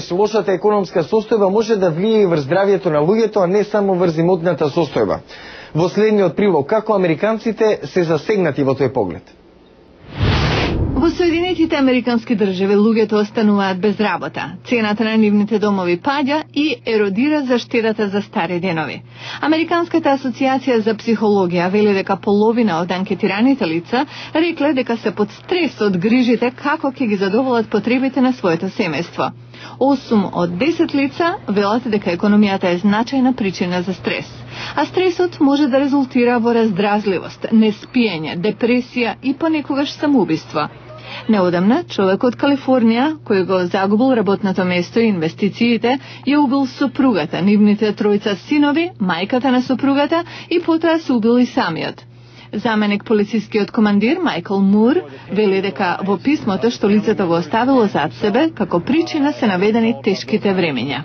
секогаш лошата економска состојба може да влие и врз здравието на луѓето, а не само врз имотната состојба. Во следниот прилог, како американците се засегнати во тој поглед? Во Соединетите американски држави луѓето остануваат без работа, цената на нивните домови паѓа и еродира заштедата за стари денови. Американската асоциација за психологија вели дека половина од анкетираните лица рекле дека се под стрес од грижите како ќе ги задоволат потребите на своето семејство. 8 од 10 лица велат дека економијата е значајна причина за стрес. А стресот може да резултира во раздразливост, неспиење, депресија и понекогаш самоубиство. Неодамна, човек од Калифорнија, кој го загубил работното место и инвестициите, ја убил сопругата, нивните тројца синови, мајката на сопругата и потоа се убил и самиот. Заменик полицискиот командир Майкл Мур вели дека во писмото што лицето го оставило зад себе, како причина се наведени тешките времења.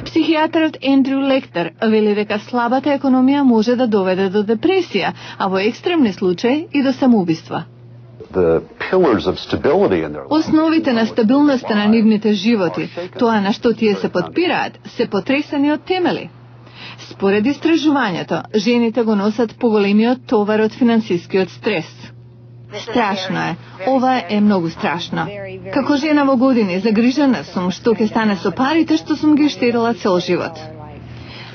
Психијатрот Ендрю Лектер вели дека слабата економија може да доведе до депресија, а во екстремни случаи и до самоубиства. Основите на стабилноста на нивните животи, тоа на што тие се подпираат, се потресени од темели. Според истражувањето, жените го носат поголемиот товар од финансискиот стрес. Страшно е. Ова е многу страшно. Како жена во години загрижена сум што ќе стане со парите што сум ги штедела цел живот.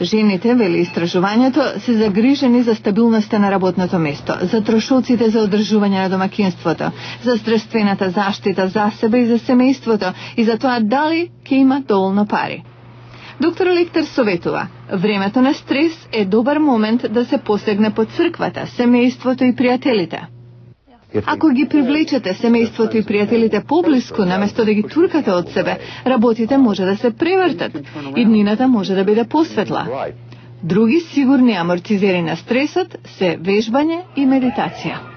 Жените, вели истражувањето, се загрижени за стабилноста на работното место, за трошоците за одржување на домакинството, за здравствената заштита за себе и за семејството и за тоа дали ќе има доволно пари. Доктор Лектер советува, времето на стрес е добар момент да се посегне по црквата, семејството и пријателите. Ако ги привлечете семејството и пријателите поблиску, наместо да ги туркате од себе, работите може да се превртат и днината може да биде посветла. Други сигурни амортизери на стресот се вежбање и медитација.